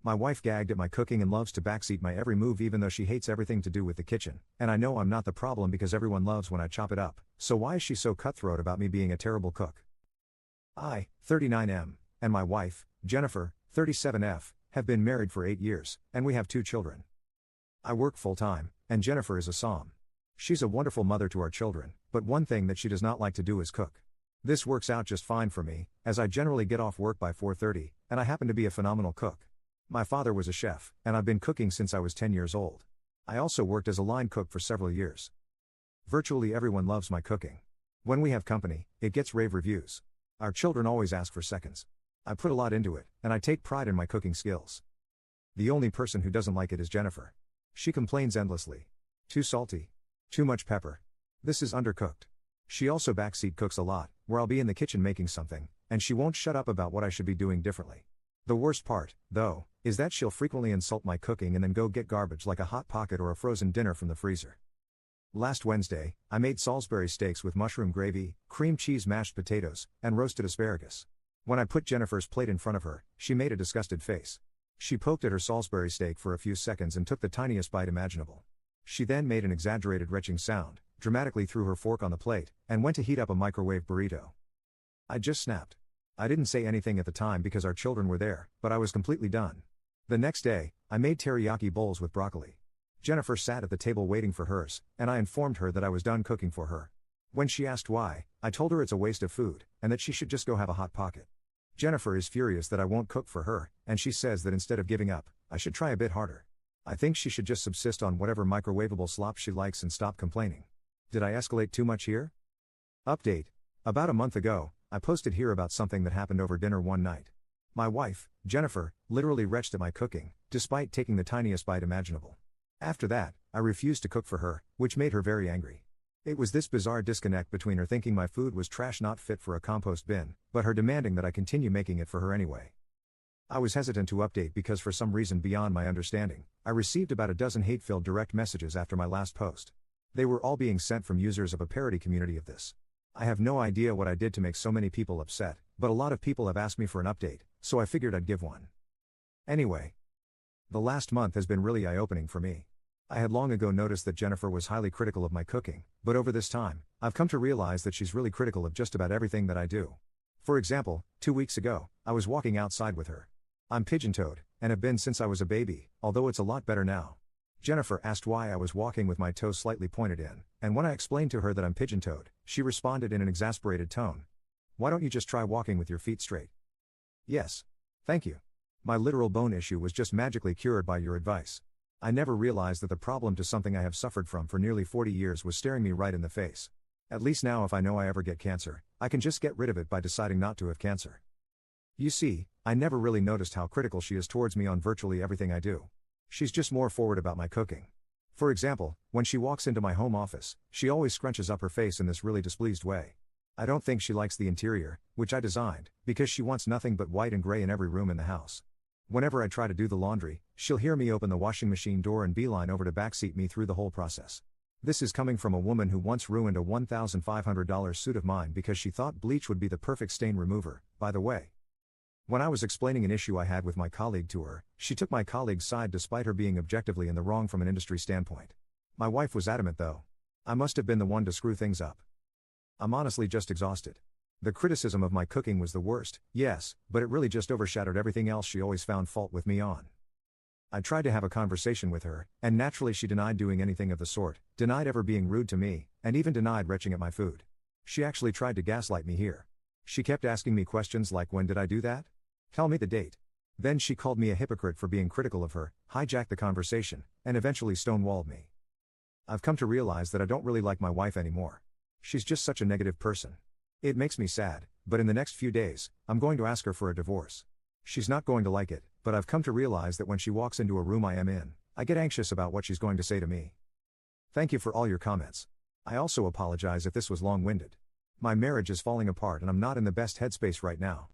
My wife gagged at my cooking and loves to backseat my every move even though she hates everything to do with the kitchen, and I know I'm not the problem because everyone loves when I chop it up, so why is she so cutthroat about me being a terrible cook? I, 39M, and my wife, Jennifer, 37F, have been married for 8 years, and we have 2 children. I work full-time, and Jennifer is a som. She's a wonderful mother to our children, but one thing that she does not like to do is cook. This works out just fine for me, as I generally get off work by 4:30, and I happen to be a phenomenal cook. My father was a chef, and I've been cooking since I was 10 years old. I also worked as a line cook for several years. Virtually everyone loves my cooking. When we have company, it gets rave reviews. Our children always ask for seconds. I put a lot into it, and I take pride in my cooking skills. The only person who doesn't like it is Jennifer. She complains endlessly. Too salty. Too much pepper. This is undercooked. She also backseat cooks a lot, where I'll be in the kitchen making something, and she won't shut up about what I should be doing differently. The worst part, though, is that she'll frequently insult my cooking and then go get garbage like a Hot Pocket or a frozen dinner from the freezer. Last Wednesday, I made Salisbury steaks with mushroom gravy, cream cheese mashed potatoes, and roasted asparagus. When I put Jennifer's plate in front of her, she made a disgusted face. She poked at her Salisbury steak for a few seconds and took the tiniest bite imaginable. She then made an exaggerated retching sound, dramatically threw her fork on the plate, and went to heat up a microwave burrito. I just snapped. I didn't say anything at the time because our children were there, but I was completely done. The next day, I made teriyaki bowls with broccoli. Jennifer sat at the table waiting for hers, and I informed her that I was done cooking for her. When she asked why, I told her it's a waste of food, and that she should just go have a Hot Pocket. Jennifer is furious that I won't cook for her, and she says that instead of giving up, I should try a bit harder. I think she should just subsist on whatever microwavable slop she likes and stop complaining. Did I escalate too much here? Update. About a month ago, I posted here about something that happened over dinner one night. My wife, Jennifer, literally retched at my cooking, despite taking the tiniest bite imaginable. After that, I refused to cook for her, which made her very angry. It was this bizarre disconnect between her thinking my food was trash not fit for a compost bin, but her demanding that I continue making it for her anyway. I was hesitant to update because for some reason beyond my understanding, I received about a dozen hate-filled direct messages after my last post. They were all being sent from users of a parody community of this. I have no idea what I did to make so many people upset, but a lot of people have asked me for an update, so I figured I'd give one. Anyway. The last month has been really eye-opening for me. I had long ago noticed that Jennifer was highly critical of my cooking, but over this time, I've come to realize that she's really critical of just about everything that I do. For example, 2 weeks ago, I was walking outside with her. I'm pigeon-toed, and have been since I was a baby, although it's a lot better now. Jennifer asked why I was walking with my toes slightly pointed in, and when I explained to her that I'm pigeon-toed, she responded in an exasperated tone. Why don't you just try walking with your feet straight? Yes. Thank you. My literal bone issue was just magically cured by your advice. I never realized that the problem to something I have suffered from for nearly 40 years was staring me right in the face. At least now if I know I ever get cancer, I can just get rid of it by deciding not to have cancer. You see, I never really noticed how critical she is towards me on virtually everything I do. She's just more forward about my cooking. For example, when she walks into my home office, she always scrunches up her face in this really displeased way. I don't think she likes the interior, which I designed, because she wants nothing but white and gray in every room in the house. Whenever I try to do the laundry, she'll hear me open the washing machine door and beeline over to backseat me through the whole process. This is coming from a woman who once ruined a $1,500 suit of mine because she thought bleach would be the perfect stain remover, by the way. When I was explaining an issue I had with my colleague to her, she took my colleague's side despite her being objectively in the wrong from an industry standpoint. My wife was adamant though. I must have been the one to screw things up. I'm honestly just exhausted. The criticism of my cooking was the worst, yes, but it really just overshadowed everything else she always found fault with me on. I tried to have a conversation with her, and naturally she denied doing anything of the sort, denied ever being rude to me, and even denied retching at my food. She actually tried to gaslight me here. She kept asking me questions like, when did I do that? Tell me the date. Then she called me a hypocrite for being critical of her, hijacked the conversation, and eventually stonewalled me. I've come to realize that I don't really like my wife anymore. She's just such a negative person. It makes me sad, but in the next few days, I'm going to ask her for a divorce. She's not going to like it, but I've come to realize that when she walks into a room I am in, I get anxious about what she's going to say to me. Thank you for all your comments. I also apologize if this was long-winded. My marriage is falling apart and I'm not in the best headspace right now.